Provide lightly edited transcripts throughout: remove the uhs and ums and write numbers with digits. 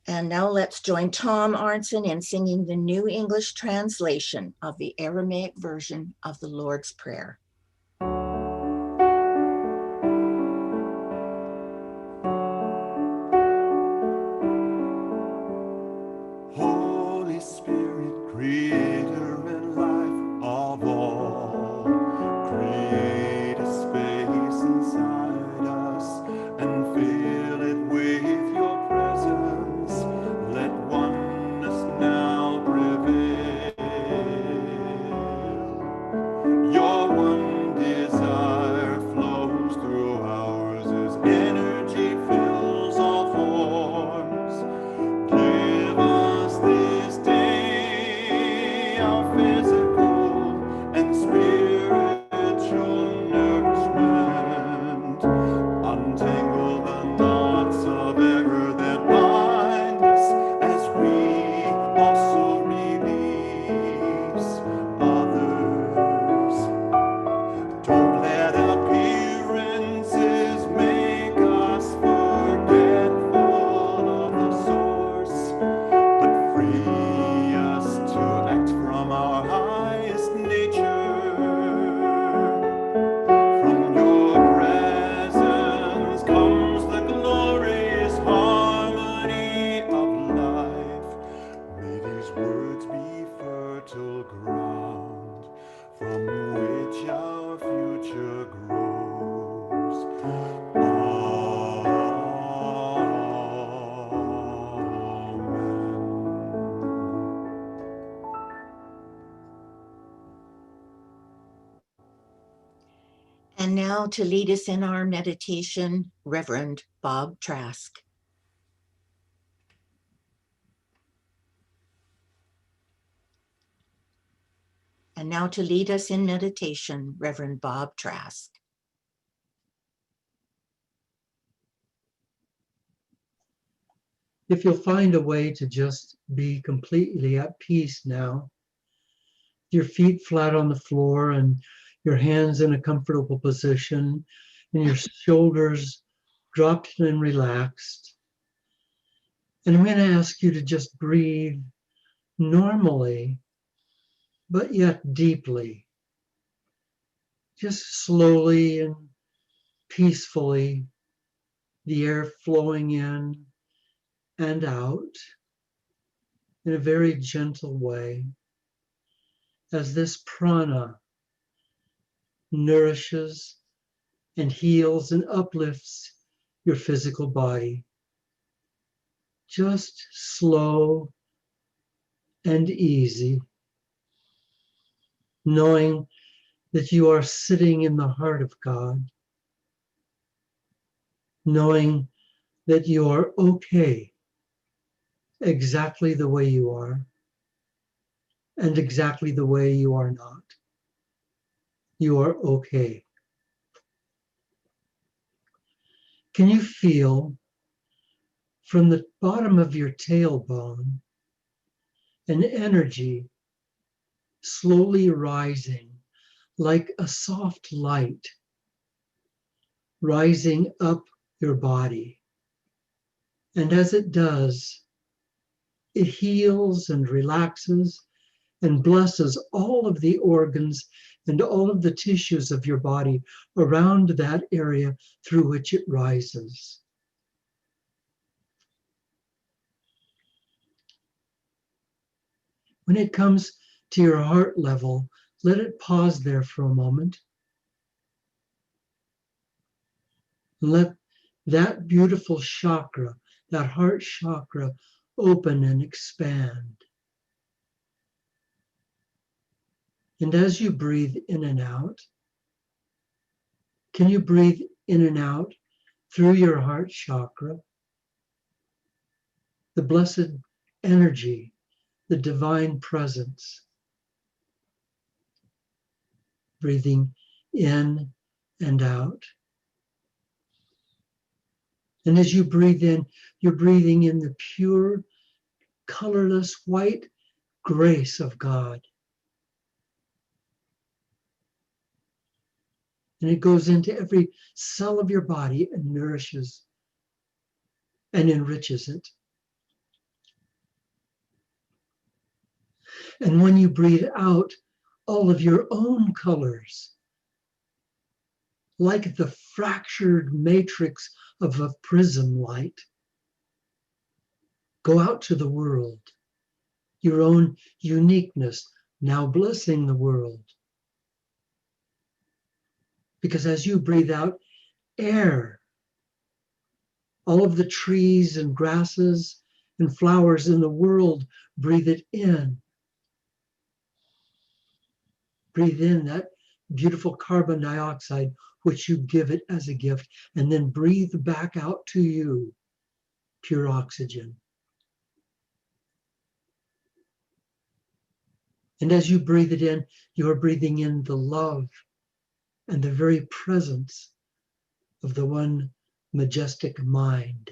And now let's join Tom Arnson in singing the New English translation of the Aramaic version of the Lord's Prayer. Holy Spirit, creator and life of all, create a space inside us and fill it with your presence. Let oneness now prevail. Your one desire flows through ours as energy fills all forms. Give us this day our physical and spiritual nourishment. Untangle the knots of error that bind us as we also release others. Don't let appearances make us forgetful of the source, but free us to act from our highest nature. From your presence comes the glorious harmony of life. May these words be fertile ground from which our future grows. And now to lead us in our meditation, Reverend Bob Trask. And now to lead us in meditation, Reverend Bob Trask. If you'll find a way to just be completely at peace now, your feet flat on the floor and your hands in a comfortable position and your shoulders dropped and relaxed. And I'm going to ask you to just breathe normally, but yet deeply. Just slowly and peacefully, the air flowing in and out in a very gentle way as this prana nourishes and heals and uplifts your physical body. Just slow and easy, knowing that you are sitting in the heart of God, knowing that you are okay exactly the way you are and exactly the way you are not. You are okay. Can you feel from the bottom of your tailbone an energy slowly rising like a soft light rising up your body? And as it does, it heals and relaxes and blesses all of the organs and all of the tissues of your body around that area through which it rises. When it comes to your heart level, let it pause there for a moment. Let that beautiful chakra, that heart chakra, open and expand. And as you breathe in and out, can you breathe in and out through your heart chakra? The blessed energy, the divine presence. Breathing in and out. And as you breathe in, you're breathing in the pure, colorless, white grace of God. And it goes into every cell of your body and nourishes and enriches it. And when you breathe out all of your own colors, like the fractured matrix of a prism light, go out to the world, your own uniqueness, now blessing the world. Because as you breathe out air, all of the trees and grasses and flowers in the world, breathe it in. Breathe in that beautiful carbon dioxide, which you give it as a gift, and then breathe back out to you, pure oxygen. And as you breathe it in, you're breathing in the love and the very presence of the one majestic mind.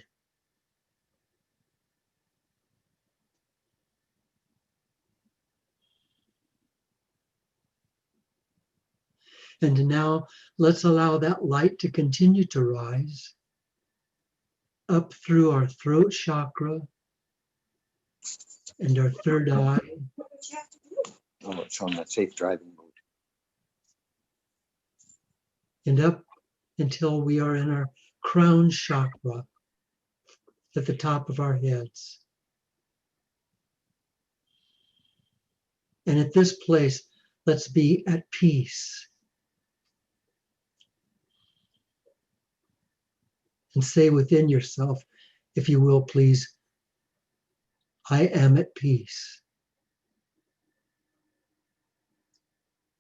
And now let's allow that light to continue to rise up through our throat chakra and our third eye. Oh, it's on that safe driving mode. And up until we are in our crown chakra at the top of our heads. And at this place, let's be at peace. And say within yourself, if you will, please, I am at peace.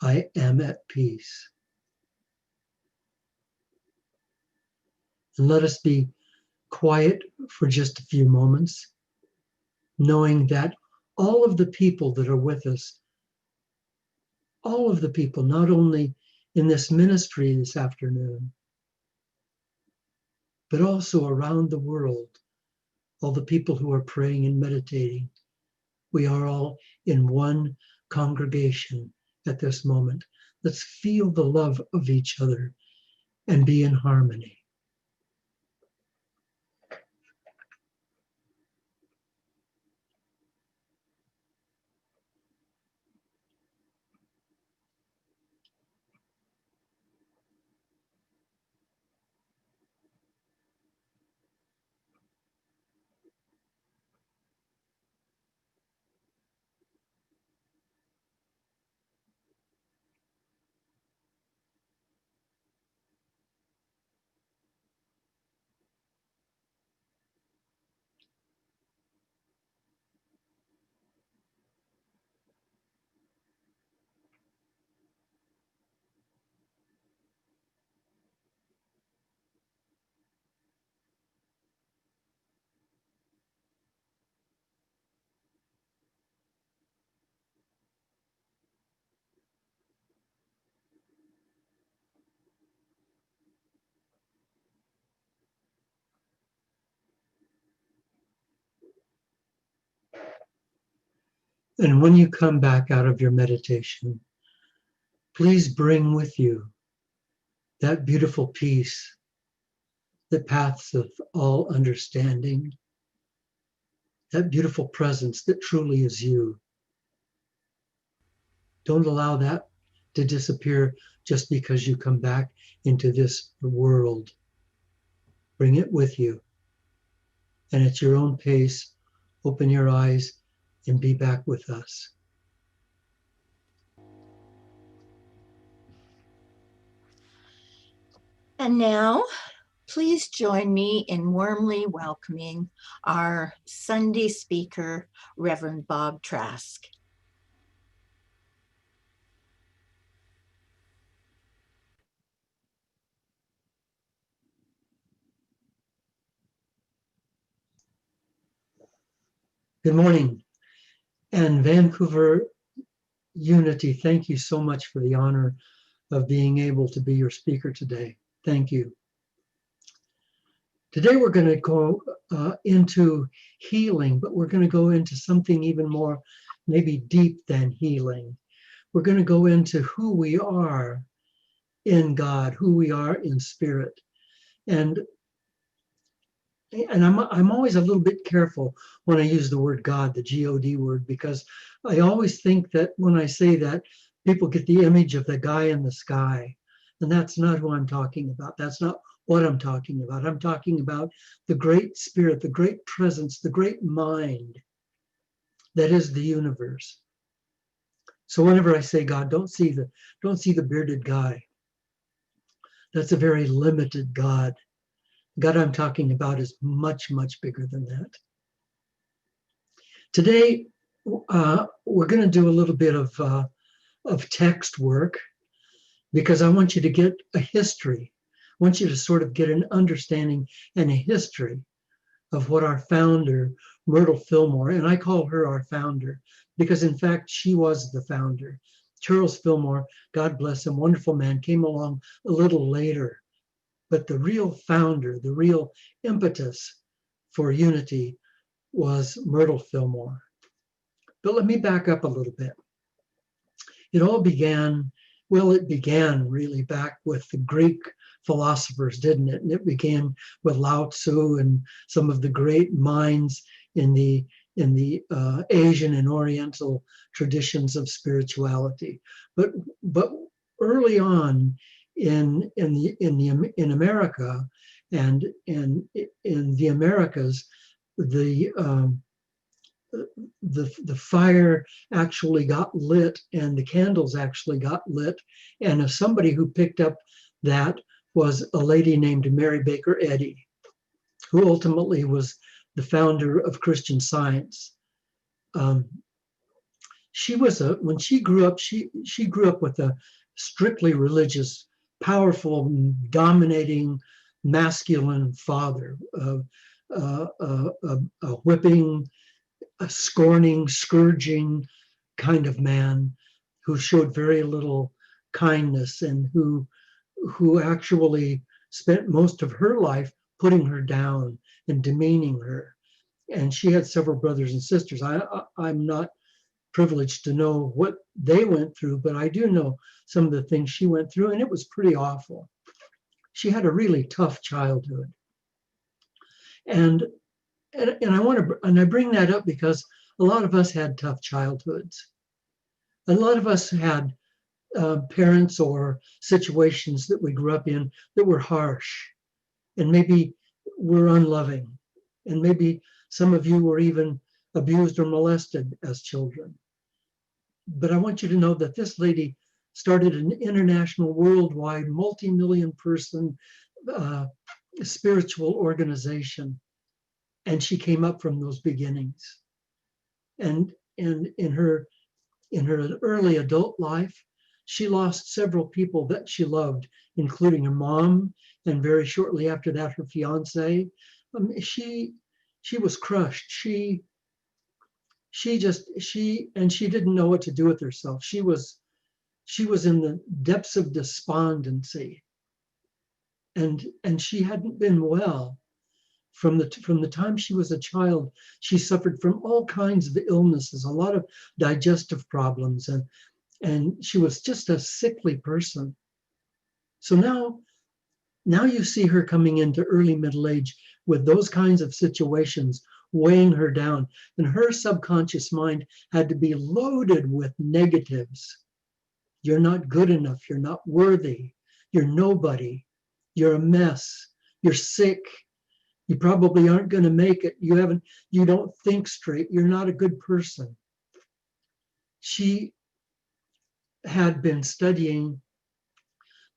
I am at peace. And let us be quiet for just a few moments, knowing that all of the people that are with us, all of the people, not only in this ministry this afternoon, but also around the world, all the people who are praying and meditating, we are all in one congregation at this moment. Let's feel the love of each other and be in harmony. And when you come back out of your meditation, please bring with you that beautiful peace that passeth all understanding, that beautiful presence that truly is you. Don't allow that to disappear just because you come back into this world. Bring it with you. And at your own pace, open your eyes and be back with us. And now, please join me in warmly welcoming our Sunday speaker, Reverend Bob Trask. Good morning. And Vancouver Unity, thank you so much for the honor of being able to be your speaker today. Thank you. Today we're going to go into healing, but we're going to go into something even more maybe deep than healing. We're going to go into who we are in God, who we are in spirit. And and I'm always a little bit careful when I use the word God, the God word, because I always think that when I say that, people get the image of the guy in the sky, and that's not who I'm talking about. That's not what I'm talking about. I'm talking about the great spirit, the great presence, the great mind that is the universe. So whenever I say God, don't see the bearded guy. That's a very limited God. God I'm talking about is much, much bigger than that. Today, we're going to do a little bit of text work because I want you to get a history. I want you to sort of get an understanding and a history of what our founder, Myrtle Fillmore, and I call her our founder because in fact, she was the founder. Charles Fillmore, God bless him, wonderful man, came along a little later. But the real founder, the real impetus for unity was Myrtle Fillmore. But let me back up a little bit. It all began, well, it began really back with the Greek philosophers, didn't it? And it began with Lao Tzu and some of the great minds in the Asian and Oriental traditions of spirituality. But early on in America and in the Americas, the fire actually got lit and the candles actually got lit. And somebody who picked up that was a lady named Mary Baker Eddy, who ultimately was the founder of Christian Science. When she grew up, she grew up with a strictly religious, powerful, dominating, masculine father, a whipping, a scorning, scourging kind of man who showed very little kindness and who actually spent most of her life putting her down and demeaning her. And she had several brothers and sisters. I'm not privileged to know what they went through, but I do know some of the things she went through, and it was pretty awful. She had a really tough childhood. And I bring that up because a lot of us had tough childhoods. A lot of us had parents or situations that we grew up in that were harsh and maybe were unloving. And maybe some of you were even abused or molested as children. But I want you to know that this lady started an international, worldwide, multi-million person spiritual organization. And she came up from those beginnings. And in her early adult life, she lost several people that she loved, including her mom, and very shortly after that, her fiance. She was crushed. She didn't know what to do with herself. She was in the depths of despondency, and she hadn't been well from the time she was a child. She suffered from all kinds of illnesses, a lot of digestive problems, and she was just a sickly person. So now you see her coming into early middle age with those kinds of situations weighing her down, and her subconscious mind had to be loaded with negatives. You're not good enough. You're not worthy. You're nobody. You're a mess. You're sick. You probably aren't going to make it. You don't think straight. You're not a good person. She had been studying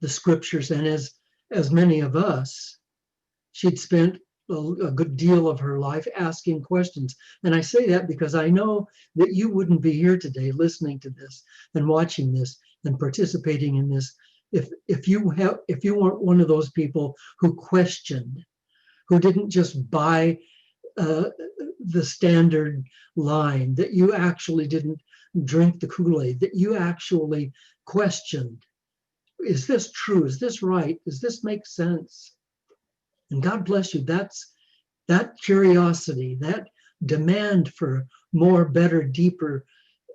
the scriptures, and as many of us, she'd spent a good deal of her life asking questions. And I say that because I know that you wouldn't be here today listening to this and watching this and participating in this if you weren't one of those people who questioned, who didn't just buy the standard line, that you actually didn't drink the Kool-Aid, that you actually questioned. Is this true? Is this right? Does this make sense? And God bless you. That curiosity, that demand for more, better, deeper,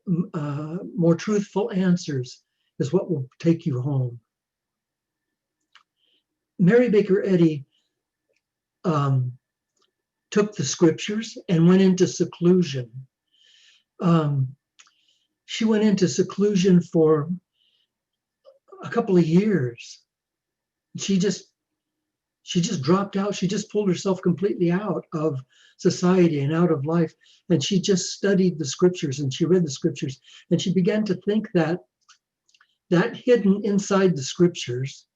more truthful answers is what will take you home. Mary Baker Eddy took the scriptures and went into seclusion. She went into seclusion for a couple of years. She just dropped out. She just pulled herself completely out of society and out of life. And she just studied the scriptures and she read the scriptures. And she began to think that hidden inside the scriptures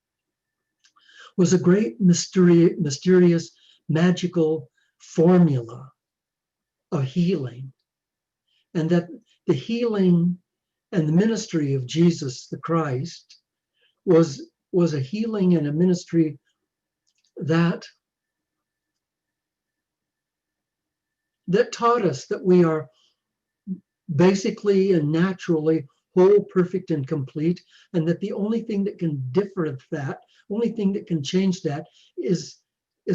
was a great mysterious, magical formula of healing. And that the healing and the ministry of Jesus the Christ was a healing and a ministry that taught us that we are basically and naturally whole, perfect, and complete, and that the only thing that can differ that, only thing that can change that is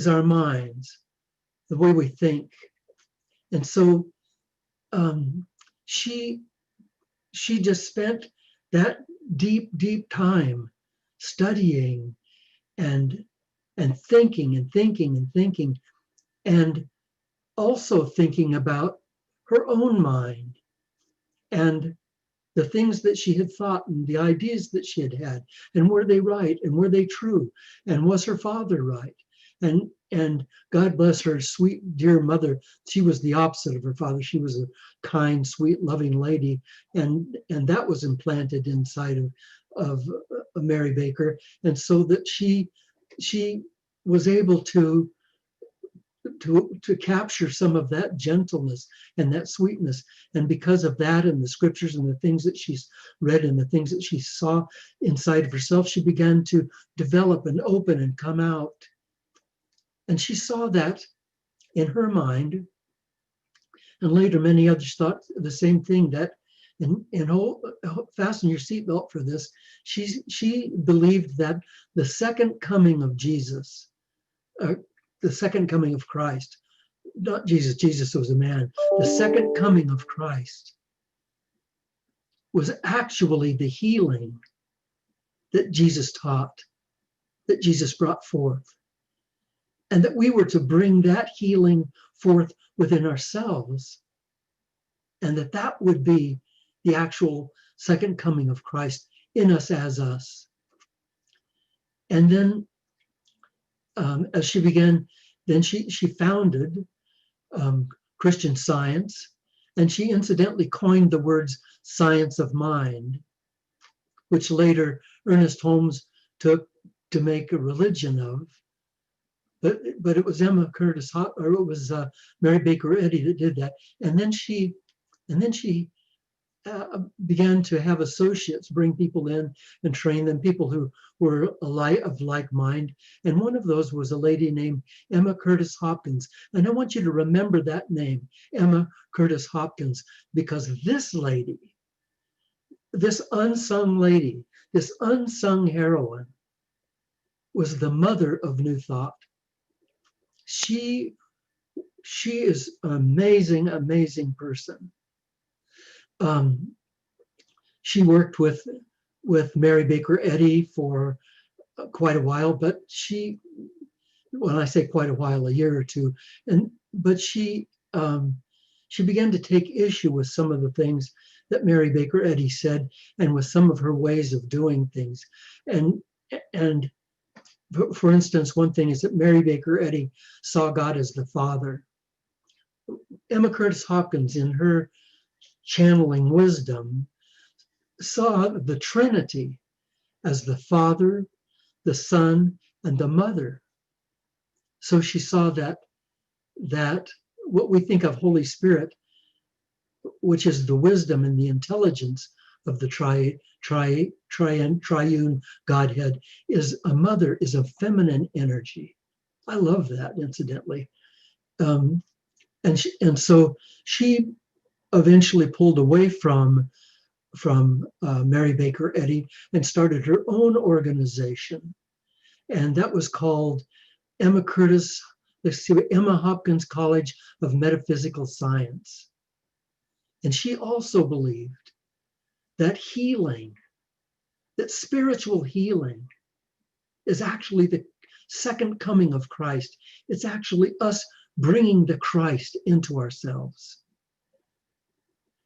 our minds, the way we think. And so she just spent that deep time studying and thinking and thinking and thinking, and also thinking about her own mind and the things that she had thought and the ideas that she had, and were they right and were they true, and was her father right? And God bless her sweet, dear mother. She was the opposite of her father. She was a kind, sweet, loving lady, and that was implanted inside of Mary Baker, and so that she was able to capture some of that gentleness and that sweetness. And because of that and the scriptures and the things that she's read and the things that she saw inside of herself, she began to develop and open and come out. And she saw that in her mind. And later, many others thought the same thing, that, and fasten your seatbelt for this, she believed that the second coming of Jesus, the second coming of Christ, not Jesus, Jesus was a man, the second coming of Christ was actually the healing that Jesus taught, that Jesus brought forth, and that we were to bring that healing forth within ourselves, and that would be the actual second coming of Christ in us as us. And then as she began, then she founded Christian Science, and she incidentally coined the words science of mind, which later Ernest Holmes took to make a religion of. But it was Emma Curtis, or it was Mary Baker Eddy that did that. And then she began to have associates bring people in and train them, people who were of like mind. And one of those was a lady named Emma Curtis Hopkins. And I want you to remember that name, Emma Curtis Hopkins, because this lady, this unsung lady, this unsung heroine, was the mother of New Thought. She is an amazing, amazing person. She worked with Mary Baker Eddy for quite a while, but when I say quite a while, a year or two, but she began to take issue with some of the things that Mary Baker Eddy said, and with some of her ways of doing things. And for instance, one thing is that Mary Baker Eddy saw God as the Father. Emma Curtis Hopkins, in her channeling wisdom, saw the Trinity as the Father, the Son, and the Mother. So she saw that what we think of Holy Spirit, which is the wisdom and the intelligence of the triune Godhead, is a mother, is a feminine energy. I love that, incidentally. And so she eventually pulled away from Mary Baker Eddy and started her own organization. And that was called Emma Hopkins College of Metaphysical Science. And she also believed that healing, that spiritual healing, is actually the second coming of Christ. It's actually us bringing the Christ into ourselves.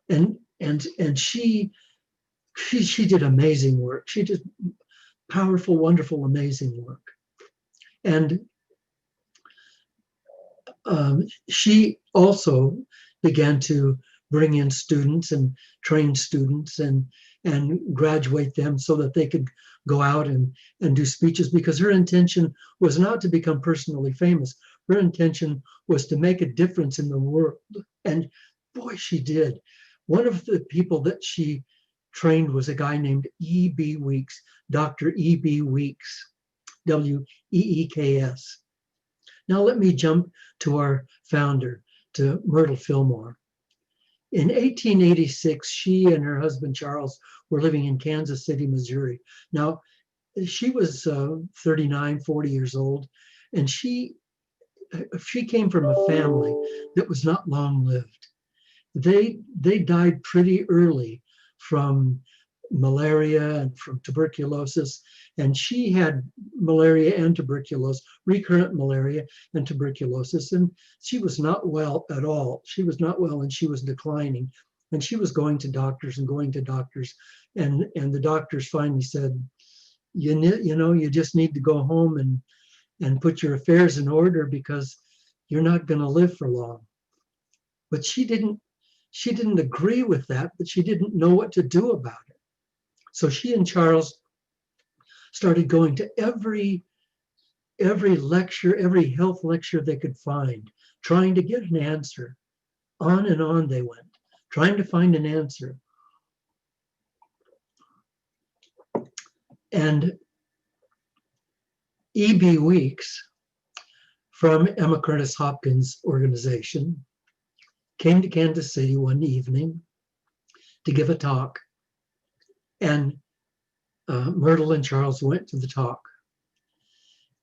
And she did amazing work. She did powerful, wonderful, amazing work. And she also began to bring in students and train students and graduate them so that they could go out and do speeches, because her intention was not to become personally famous. Her intention was to make a difference in the world. And boy, she did. One of the people that she trained was a guy named E.B. Weeks, Dr. E.B. Weeks, W-E-E-K-S. Now let me jump to our founder, to Myrtle Fillmore. In 1886, she and her husband, Charles, were living in Kansas City, Missouri. Now, she was 39, 40 years old, and she came from a family that was not long-lived. They died pretty early from malaria and from tuberculosis, and she had malaria and tuberculosis, recurrent malaria and tuberculosis, and she was not well at all. She was not well, and she was declining, and she was going to doctors and going to doctors, and the doctors finally said, you just need to go home and put your affairs in order, because you're not going to live for long. But she didn't agree with that, but she didn't know what to do about it. So she and Charles started going to every lecture, every health lecture they could find, trying to get an answer. On and on they went, trying to find an answer. And E.B. Weeks from Emma Curtis Hopkins organization came to Kansas City one evening to give a talk. And Myrtle and Charles went to the talk.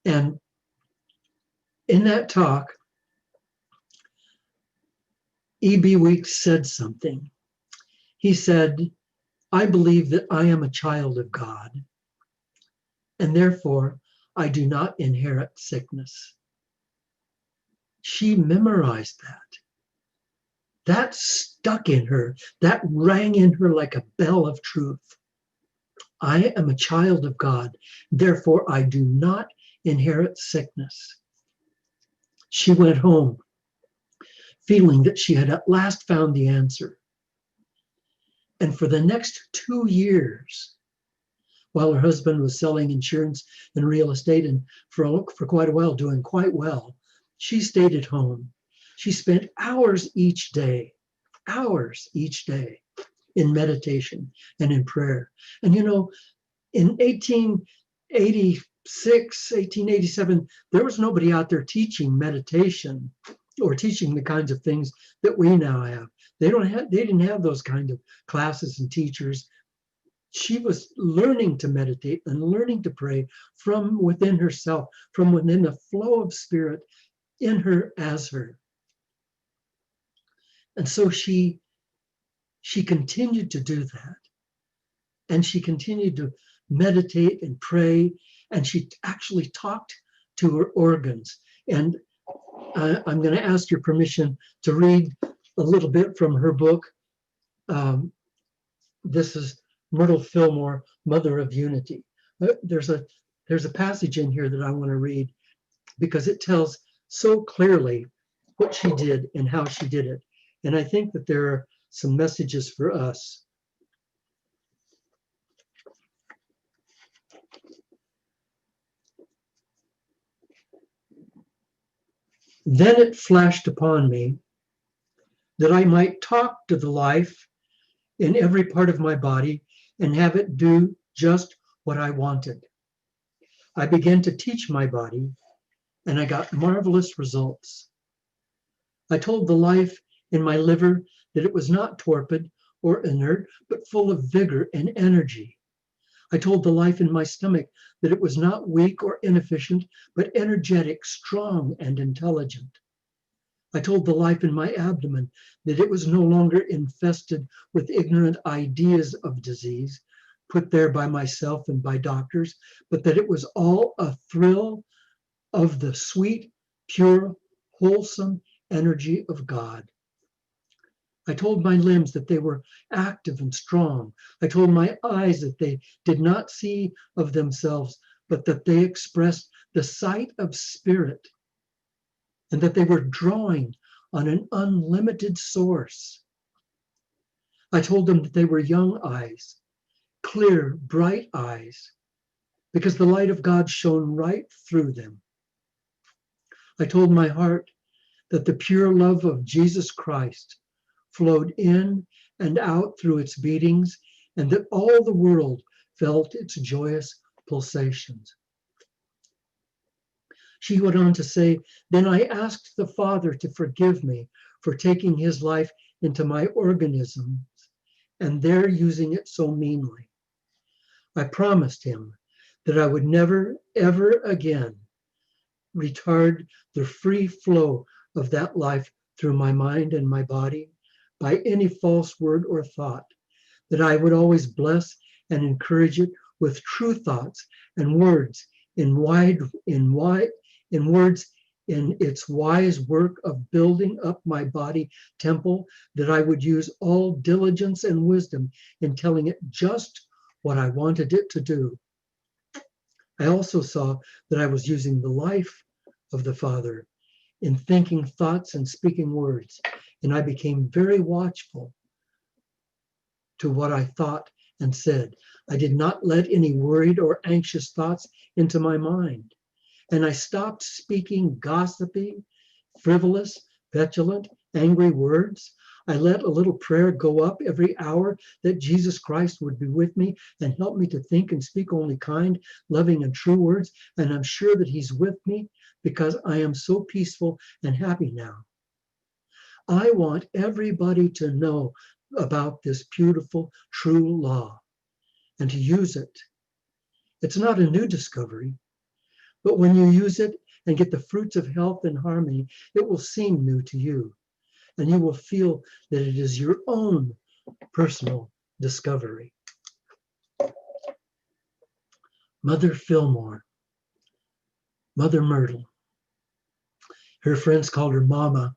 And in that talk, E.B. Weeks said something. He said, "I believe that I am a child of God, and therefore I do not inherit sickness." She memorized that. That stuck in her. That rang in her like a bell of truth. I am a child of God, therefore I do not inherit sickness. She went home feeling that she had at last found the answer. And for the next 2 years, while her husband was selling insurance and real estate, and for quite a while doing quite well, she stayed at home. She spent hours each day in meditation and in prayer. And in 1886, 1887, there was nobody out there teaching meditation or teaching the kinds of things that we now have. They didn't have those kind of classes and teachers. She was learning to meditate and learning to pray from within herself, from within the flow of spirit in her as her. And so she continued to do that. And she continued to meditate and pray. And she actually talked to her organs. And I'm going to ask your permission to read a little bit from her book. This is Myrtle Fillmore, Mother of Unity. There's a passage in here that I want to read, because it tells so clearly what she did and how she did it. And I think that there are some messages for us. Then it flashed upon me that I might talk to the life in every part of my body and have it do just what I wanted. I began to teach my body, and I got marvelous results. I told the life in my liver that it was not torpid or inert, but full of vigor and energy. I told the life in my stomach that it was not weak or inefficient, but energetic, strong, and intelligent. I told the life in my abdomen that it was no longer infested with ignorant ideas of disease, put there by myself and by doctors, but that it was all a thrill of the sweet, pure, wholesome energy of God. I told my limbs that they were active and strong. I told my eyes that they did not see of themselves, but that they expressed the sight of spirit, and that they were drawing on an unlimited source. I told them that they were young eyes, clear, bright eyes, because the light of God shone right through them. I told my heart that the pure love of Jesus Christ flowed in and out through its beatings, and that all the world felt its joyous pulsations. She went on to say, then I asked the Father to forgive me for taking his life into my organisms and there using it so meanly. I promised him that I would never, ever again retard the free flow of that life through my mind and my body by any false word or thought, that I would always bless and encourage it with true thoughts and words in its wise work of building up my body temple, that I would use all diligence and wisdom in telling it just what I wanted it to do. I also saw that I was using the life of the Father in thinking thoughts and speaking words, and I became very watchful to what I thought and said. I did not let any worried or anxious thoughts into my mind, and I stopped speaking gossipy, frivolous, petulant, angry words. I let a little prayer go up every hour that Jesus Christ would be with me and help me to think and speak only kind, loving, and true words. And I'm sure that he's with me because I am so peaceful and happy now. I want everybody to know about this beautiful, true law and to use it. It's not a new discovery, but when you use it and get the fruits of health and harmony, it will seem new to you. And you will feel that it is your own personal discovery. Mother Fillmore, Mother Myrtle, her friends called her Mama.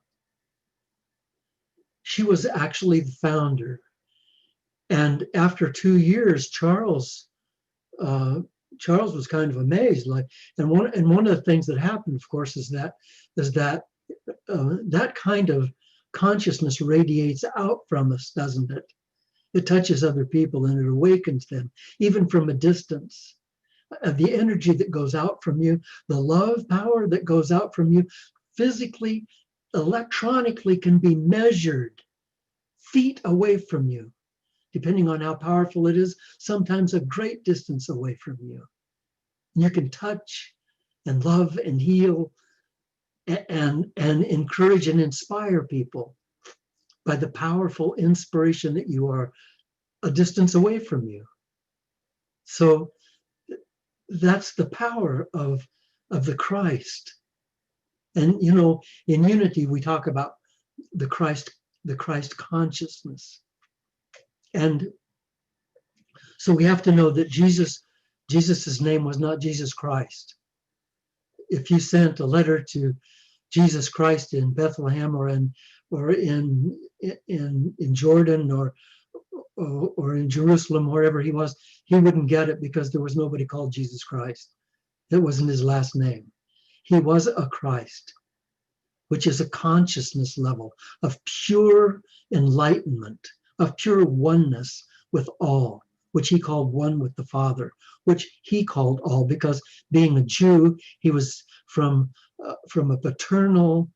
She was actually the founder. And after 2 years, Charles was kind of amazed. And one of the things that happened, of course, is that that kind of consciousness radiates out from us, doesn't it? It touches other people and it awakens them, even from a distance. The energy that goes out from you, the love power that goes out from you, physically, electronically can be measured feet away from you, depending on how powerful it is, sometimes a great distance away from you. And you can touch and love and heal and encourage and inspire people by the powerful inspiration that you are a distance away from you. So that's the power of the Christ. And in unity we talk about the Christ consciousness. And so we have to know that Jesus's name was not Jesus Christ. If you sent a letter to Jesus Christ in Bethlehem or in Jordan or in Jerusalem, wherever he was, he wouldn't get it because there was nobody called Jesus Christ. That wasn't his last name. He was a Christ, which is a consciousness level of pure enlightenment, of pure oneness with all, which he called one with the Father, which he called all, because being a Jew, he was from a paternal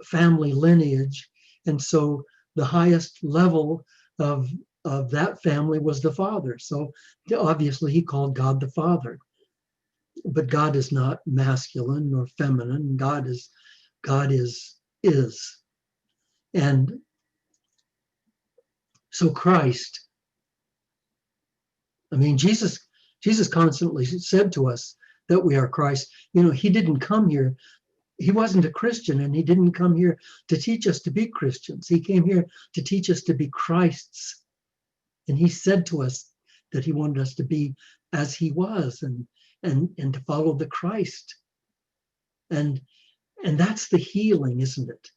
family lineage, and so the highest level of that family was the Father. So obviously he called God the Father. But God is not masculine nor feminine. God is. And so Christ, Jesus constantly said to us that we are Christ. He didn't come here. He wasn't a Christian, and he didn't come here to teach us to be Christians. He came here to teach us to be Christs. And he said to us that he wanted us to be as he was and to follow the Christ. And And that's the healing, isn't it?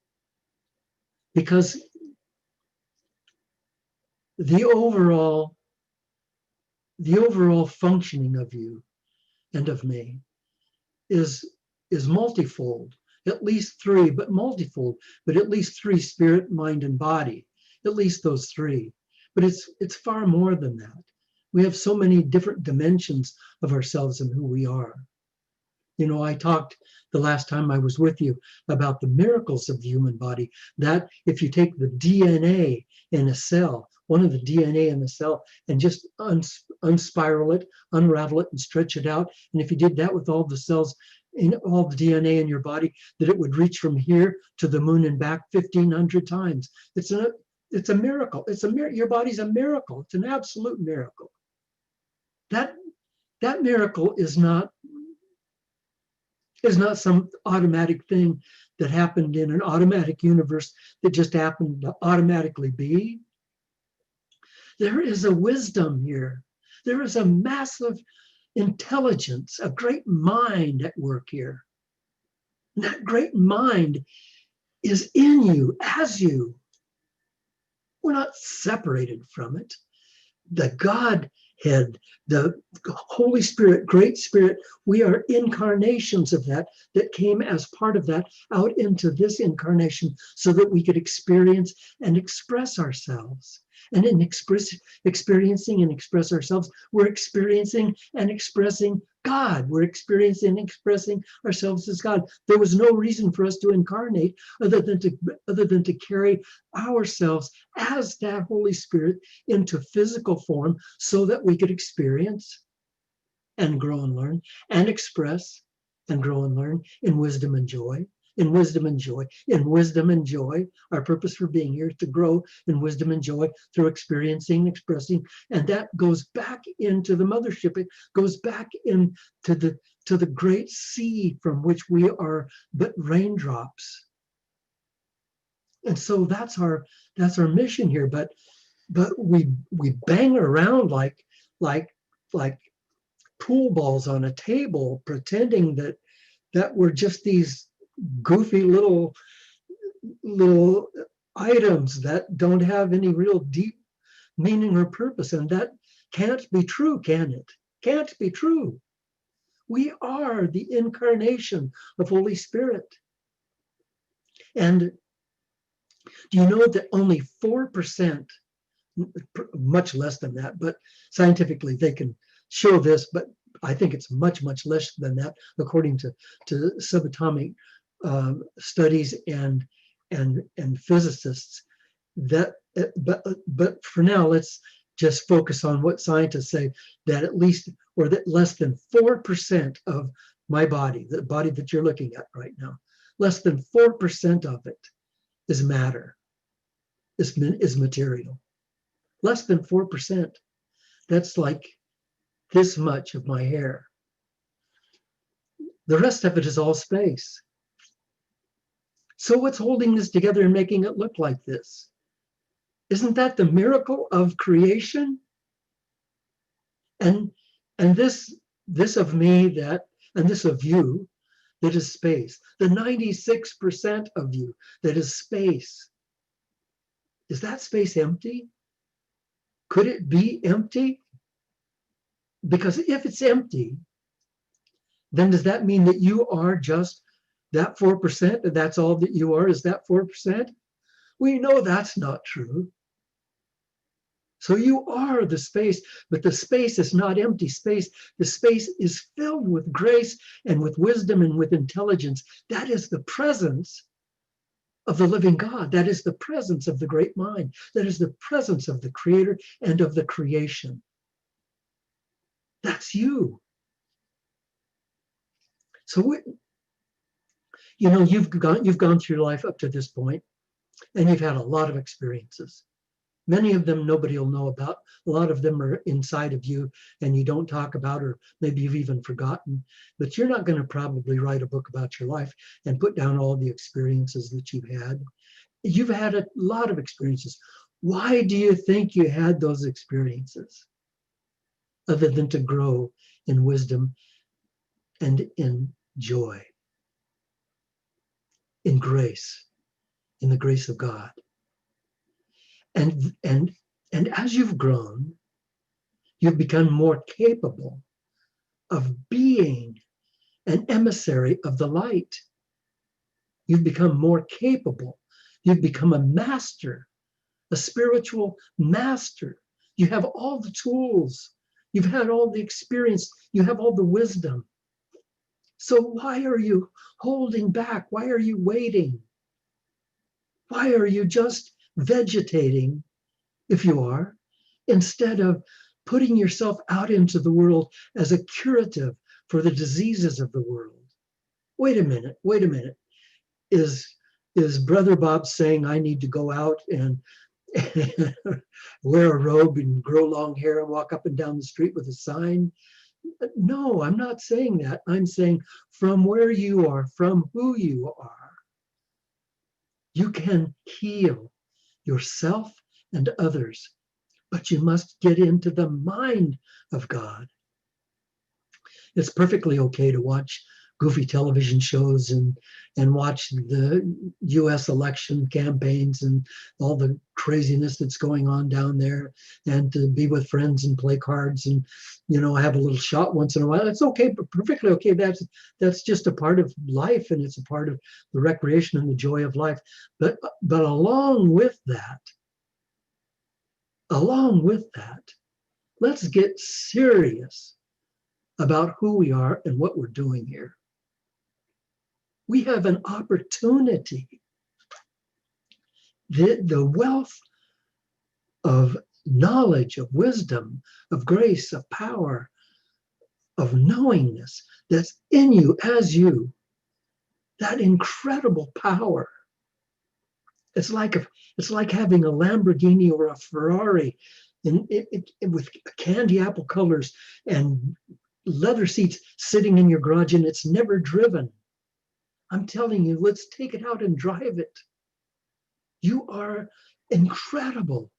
Because the overall functioning of you and of me is multifold, at least three, but multifold, but at least three: spirit, mind, and body, at least those three. But it's far more than that. We have so many different dimensions of ourselves and who we are. You know, I talked the last time I was with you about the miracles of the human body, that if you take the DNA in a cell, one of the DNA in the cell, and just unspiral it, unravel it, and stretch it out, and if you did that with all the cells, in all the DNA in your body, that it would reach from here to the moon and back 1,500 times. It's a miracle. Your body's a miracle. It's an absolute miracle. That miracle is not some automatic thing that happened in an automatic universe that just happened to automatically be. There is a wisdom here. There is a massive intelligence, a great mind at work here. And that great mind is in you, as you. We're not separated from it. The Godhead, the Holy Spirit, Great Spirit, we are incarnations of that came as part of that out into this incarnation so that we could experience and express ourselves. And in experiencing and express ourselves, we're experiencing and expressing God. We're experiencing and expressing ourselves as God. There was no reason for us to incarnate other than to carry ourselves as that Holy Spirit into physical form so that we could experience and grow and learn and express and grow and learn in wisdom and joy. In wisdom and joy, in wisdom and joy. Our purpose for being here is to grow in wisdom and joy through experiencing, expressing, and that goes back into the mothership. It goes back into the great sea from which we are but raindrops. And so that's our mission here. But we bang around like pool balls on a table, pretending that we're just these goofy little items that don't have any real deep meaning or purpose. And that can't be true, can it? Can't be true. We are the incarnation of Holy Spirit. And do you know that only 4%, much less than that, but scientifically they can show this, but I think it's much, much less than that, according to subatomic studies and physicists. But for now, let's just focus on what scientists say, that at least, or that less than 4% of my body, the body that you're looking at right now, less than 4% of it is matter, is material. Less than 4%. That's like this much of my hair. The rest of it is all space. So what's holding this together and making it look like this? Isn't that the miracle of creation? And this of me, that, and this of you, that is space. The 96% of you that is space. Is that space empty? Could it be empty? Because if it's empty, then does that mean that you are just that 4%, and that's all that you are, is that 4%? We know that's not true. So you are the space, but the space is not empty space. The space is filled with grace and with wisdom and with intelligence. That is the presence of the living God. That is the presence of the great mind. That is the presence of the Creator and of the creation. That's you. So you've gone through life up to this point, and you've had a lot of experiences. Many of them nobody will know about. A lot of them are inside of you and you don't talk about, or maybe you've even forgotten. But you're not going to probably write a book about your life and put down all the experiences that you've had. You've had a lot of experiences. Why do you think you had those experiences? Other than to grow in wisdom and in joy. in grace, in the grace of God. And as you've grown, you've become more capable of being an emissary of the light. You've become more capable. You've become a master, a spiritual master. You have all the tools. You've had all the experience. You have all the wisdom. So why are you holding back? Why are you waiting? Why are you just vegetating, if you are, instead of putting yourself out into the world as a curative for the diseases of the world? Wait a minute. Is Brother Bob saying I need to go out and wear a robe and grow long hair and walk up and down the street with a sign? No, I'm not saying that. I'm saying from where you are, from who you are, you can heal yourself and others, but you must get into the mind of God. It's perfectly okay to watch goofy television shows and watch the US election campaigns and all the craziness that's going on down there, and to be with friends and play cards and, you know, have a little shot once in a while. It's okay, perfectly okay. That's just a part of life, and it's a part of the recreation and the joy of life. But along with that, let's get serious about who we are and what we're doing here. We have an opportunity. The wealth of knowledge, of wisdom, of grace, of power, of knowingness that's in you as you, that incredible power. It's like having a Lamborghini or a Ferrari with candy apple colors and leather seats sitting in your garage, and it's never driven. I'm telling you, let's take it out and drive it. You are incredible.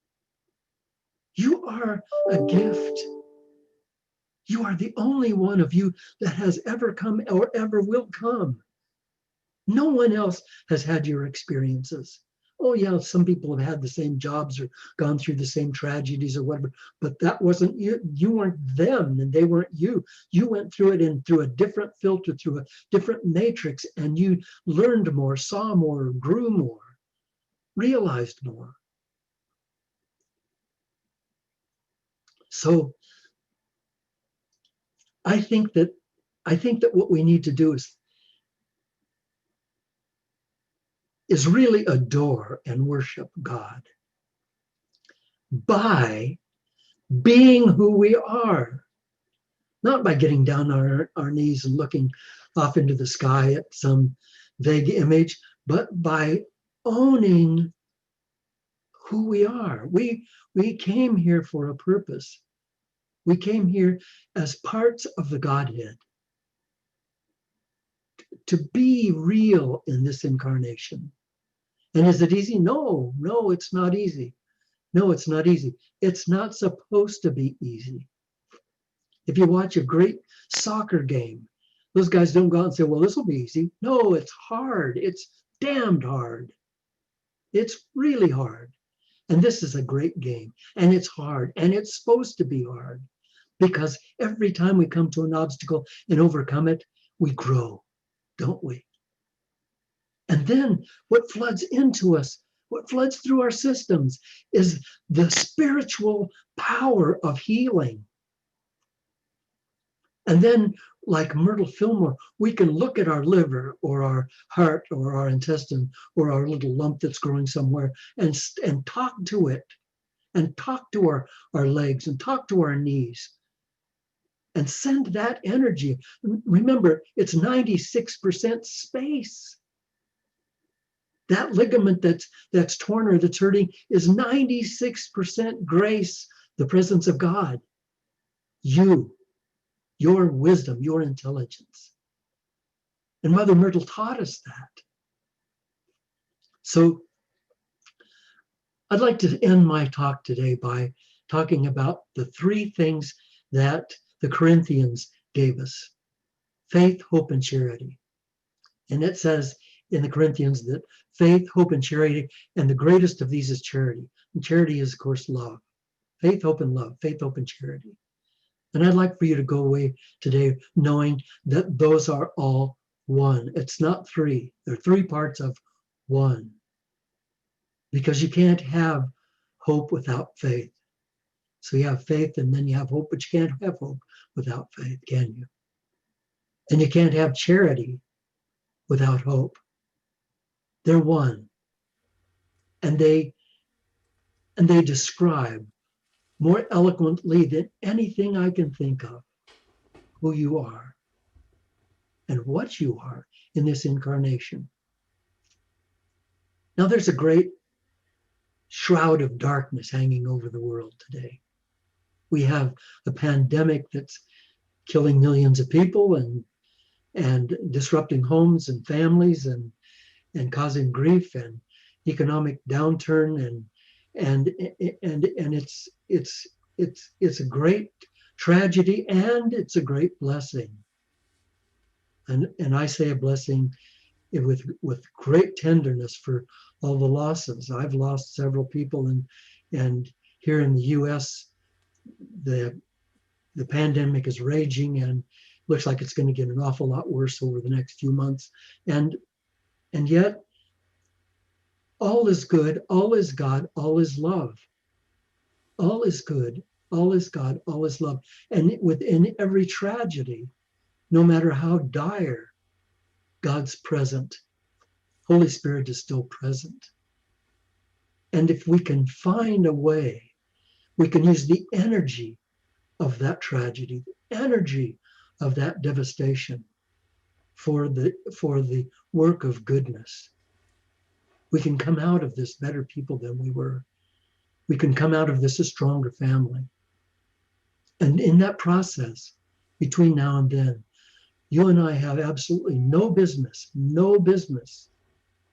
You are a gift. You are the only one of you that has ever come or ever will come. No one else has had your experiences. Oh yeah, some people have had the same jobs or gone through the same tragedies or whatever, but that wasn't you. You weren't them and they weren't you. You went through it through a different filter, through a different matrix, and you learned more, saw more, grew more, realized more. So I think that what we need to do is really adore and worship God by being who we are, not by getting down on our knees and looking off into the sky at some vague image, but by owning who we are. We came here for a purpose. We came here as parts of the Godhead to be real in this incarnation. And is it easy? No, it's not easy. No, it's not easy. It's not supposed to be easy. If you watch a great soccer game, those guys don't go out and say, well, this will be easy. No, it's hard. It's damned hard. It's really hard. And this is a great game. And it's hard. And it's supposed to be hard. Because every time we come to an obstacle and overcome it, we grow, don't we? And then what floods into us, what floods through our systems, is the spiritual power of healing. And then, like Myrtle Fillmore, we can look at our liver or our heart or our intestine or our little lump that's growing somewhere and talk to it, and talk to our legs and talk to our knees and send that energy. Remember, it's 96% space. That ligament that's torn or that's hurting is 96% grace, the presence of God. You, your wisdom, your intelligence. And Mother Myrtle taught us that. So I'd like to end my talk today by talking about the three things that the Corinthians gave us: faith, hope, and charity. And it says in the Corinthians that faith, hope, and charity, and the greatest of these is charity. And charity is, of course, love. Faith, hope, and love. Faith, hope, and charity. And I'd like for you to go away today knowing that those are all one. It's not three. They're three parts of one. Because you can't have hope without faith. So you have faith and then you have hope, but you can't have hope without faith, can you? And you can't have charity without hope. They're one. And they describe more eloquently than anything I can think of who you are and what you are in this incarnation. Now there's a great shroud of darkness hanging over the world today. We have a pandemic that's killing millions of people and disrupting homes and families and causing grief and economic downturn and it's a great tragedy and it's a great blessing. And I say a blessing with great tenderness for all the losses. I've lost several people and here in the US, the pandemic is raging and looks like it's going to get an awful lot worse over the next few months. And yet, all is good, all is God, all is love. All is good, all is God, all is love. And within every tragedy, no matter how dire, God's present. Holy Spirit is still present. And if we can find a way, we can use the energy of that tragedy, the energy of that devastation for the work of goodness. We can come out of this better people than we were. We can come out of this a stronger family. And in that process, between now and then, you and I have absolutely no business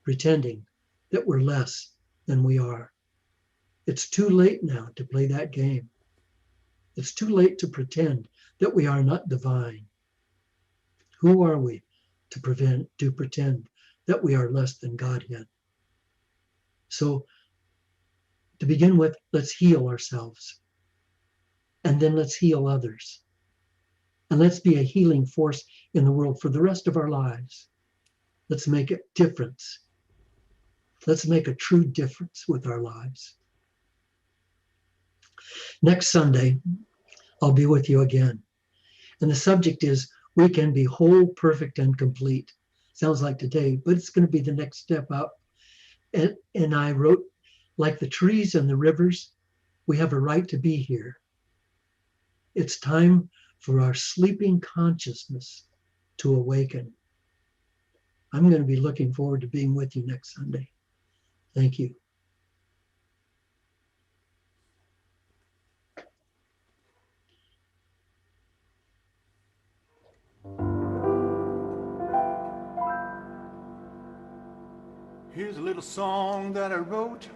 pretending that we're less than we are. It's too late now to play that game. It's too late to pretend that we are not divine. Who are we to pretend that we are less than Godhead? So to begin with, let's heal ourselves. And then let's heal others. And let's be a healing force in the world for the rest of our lives. Let's make a difference. Let's make a true difference with our lives. Next Sunday, I'll be with you again. And the subject is, we can be whole, perfect, and complete. Sounds like today, but it's going to be the next step up. And I wrote, like the trees and the rivers, we have a right to be here. It's time for our sleeping consciousness to awaken. I'm going to be looking forward to being with you next Sunday. Thank you. Here's a little song that I wrote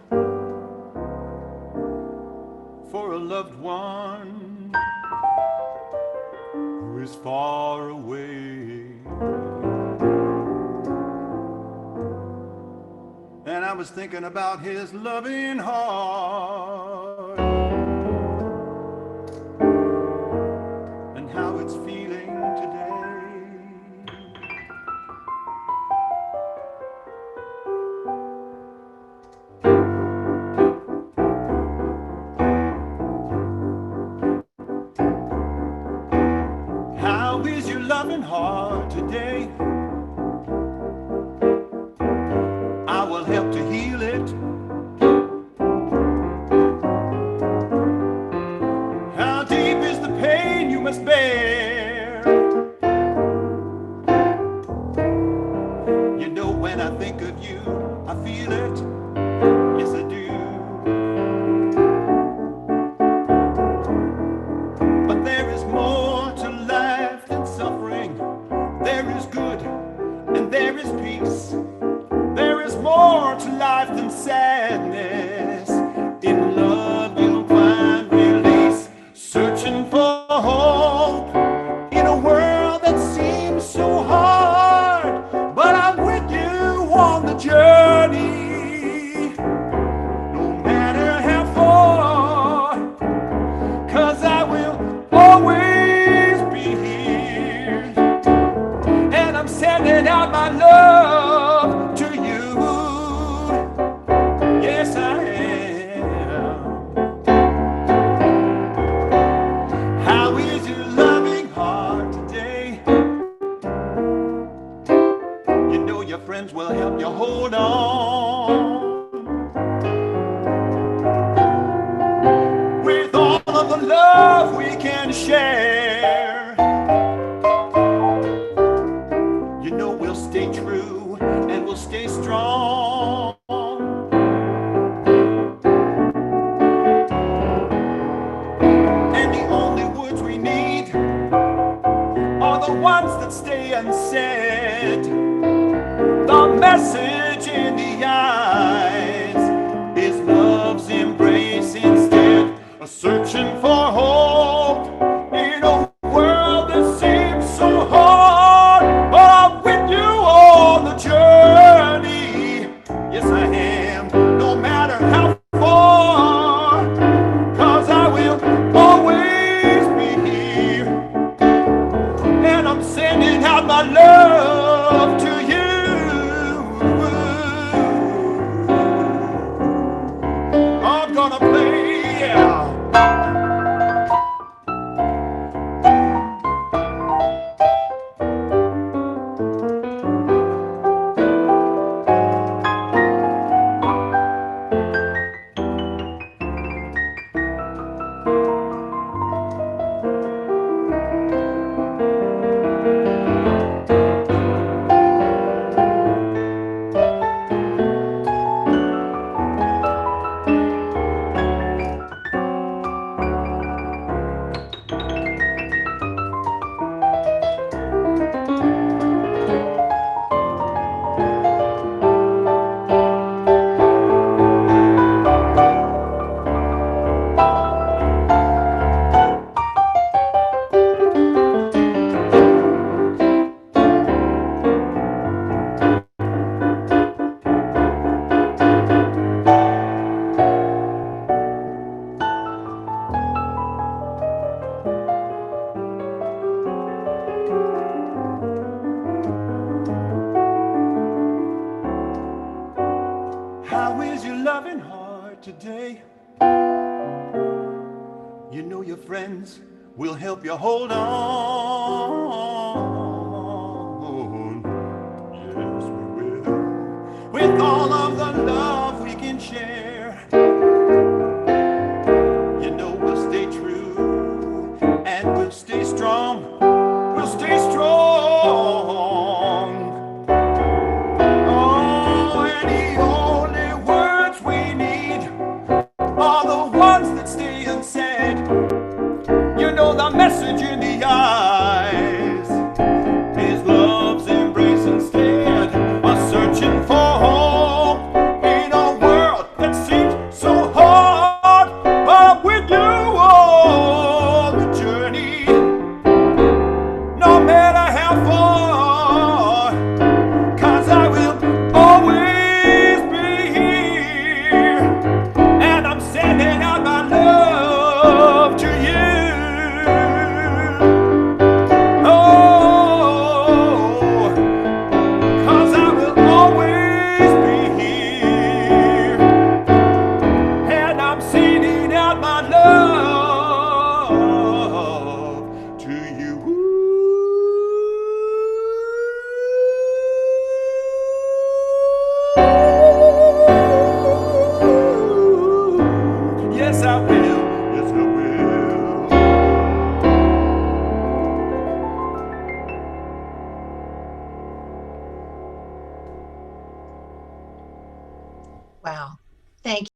for a loved one who is far away. And I was thinking about his loving heart and how it's feeling today. How is your loving heart today? I will help to heal it. How deep is the pain you must bear? You know, when I think of you, I feel it. Yes, I do. But there is more to life than suffering. There is good love we can share. You know we'll stay true and we'll stay strong. And the only words we need are the ones that stay unsaid. The message in the eyes is love's embrace instead. A searching for hope in a world that seems so hard. But I'm with you on the journey. Yes, I am, no matter how far. 'Cause I will always be here. And I'm sending out my love to you. I'm gonna play, yeah. How is your loving heart today? You know your friends will help you hold on. Yes, we will. With all of the love we can share. You know we'll stay true and we'll stay strong. We'll stay strong. Oh, and the only words we need are the ones that stay unsaid. You know the message in the eyes is love's embrace instead. A searching for hope in a world that seems so hard. But I'm with you on the journey, no matter how far. 'Cause I will always be here. And I'm sending out my love to you. Oh, 'cause I will always be here. And I'm sending out my love to you. Yes, I will. Yes, I will. Wow. Thank